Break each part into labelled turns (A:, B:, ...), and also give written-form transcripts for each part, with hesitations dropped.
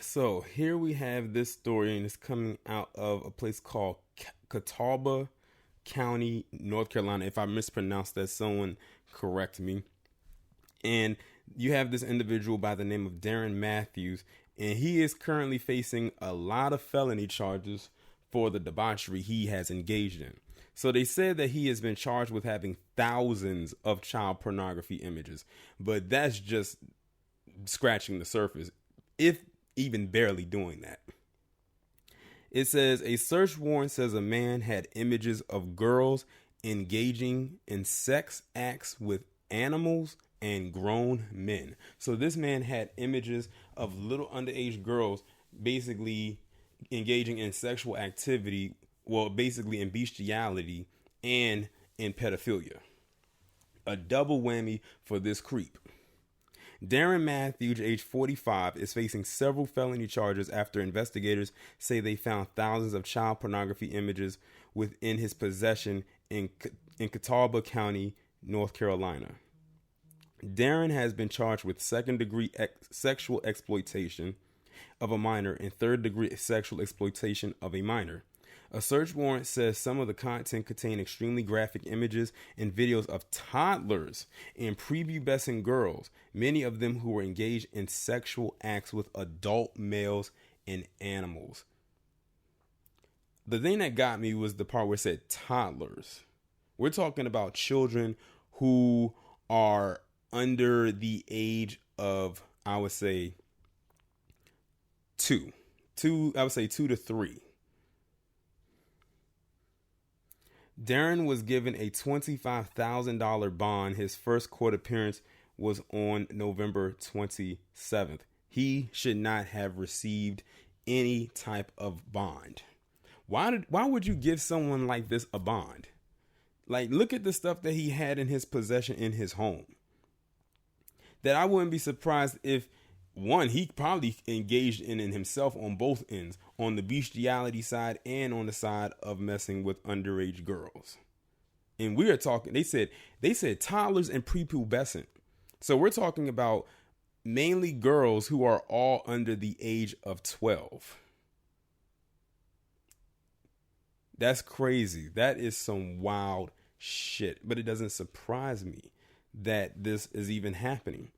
A: So here we have this story, and it's coming out of a place called Catawba County, North Carolina. If I mispronounced that, someone correct me. And you have this individual by the name of Darren Matthews, and he is currently facing a lot of felony charges for the debauchery he has engaged in. So they said that he has been charged with having thousands of child pornography images, but that's just scratching the surface, if even barely doing that. It says a search warrant says a man had images of girls engaging in sex acts with animals and grown men. So this man had images of little underage girls basically engaging in sexual activity, well, basically in bestiality and in pedophilia. A double whammy for this creep. Darren Matthews, age 45, is facing several felony charges after investigators say they found thousands of child pornography images within his possession in Catawba County, North Carolina. Darren has been charged with second-degree sexual exploitation of a minor and third-degree sexual exploitation of a minor. A search warrant says some of the content contained extremely graphic images and videos of toddlers and prepubescent girls, many of them who were engaged in sexual acts with adult males and animals. The thing that got me was the part where it said toddlers. We're talking about children who are under the age of, I would say, two to three. Darren was given a $25,000 bond. His first court appearance was on November 27th. He should not have received any type of bond. Why would you give someone like this a bond? Like, look at the stuff that he had in his possession in his home. That I wouldn't be surprised if, one, he probably engaged in it himself on both ends, on the bestiality side and on the side of messing with underage girls. And we are talking, they said toddlers and prepubescent. So we're talking about mainly girls who are all under the age of 12. That's crazy. That is some wild shit. But it doesn't surprise me that this is even happening.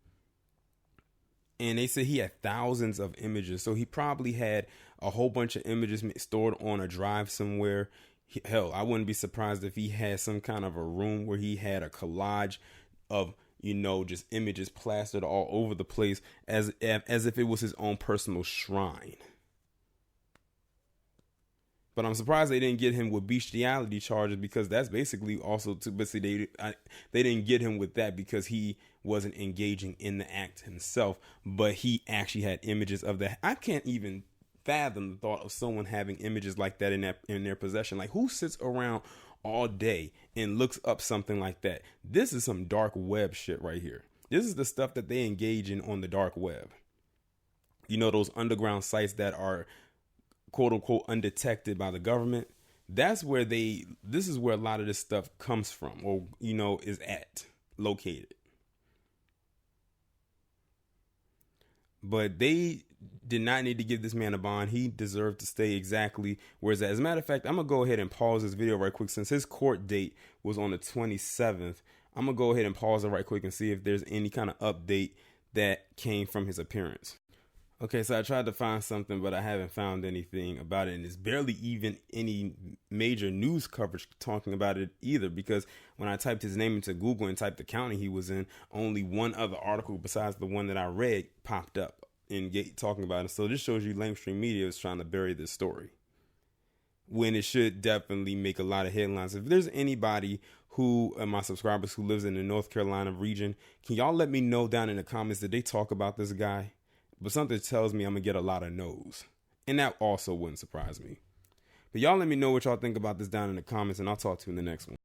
A: And they said he had thousands of images. So he probably had a whole bunch of images stored on a drive somewhere. Hell, I wouldn't be surprised if he had some kind of a room where he had a collage of, just images plastered all over the place as if it was his own personal shrine. But I'm surprised they didn't get him with bestiality charges, because that's basically also but see, they didn't get him with that because he wasn't engaging in the act himself, but he actually had images of that. I can't even fathom the thought of someone having images like that in their possession. Like, who sits around all day and looks up something like that? This is some dark web shit right here. This is the stuff that they engage in on the dark web. Those underground sites that are quote unquote undetected by the government. This is where a lot of this stuff comes from, or is located. But they did not need to give this man a bond. He deserved to stay exactly where he's at. As a matter of fact, I'm gonna go ahead and pause this video right quick. Since his court date was on the 27th, I'm gonna go ahead and pause it right quick and see if there's any kind of update that came from his appearance. Okay, so I tried to find something, but I haven't found anything about it. And there's barely even any major news coverage talking about it either, because when I typed his name into Google and typed the county he was in, only one other article besides the one that I read popped up and talking about it. So this shows you mainstream media is trying to bury this story, when it should definitely make a lot of headlines. If there's anybody who, my subscribers, who lives in the North Carolina region, can y'all let me know down in the comments, did they talk about this guy? But something tells me I'm going to get a lot of no's. And that also wouldn't surprise me. But y'all let me know what y'all think about this down in the comments, and I'll talk to you in the next one.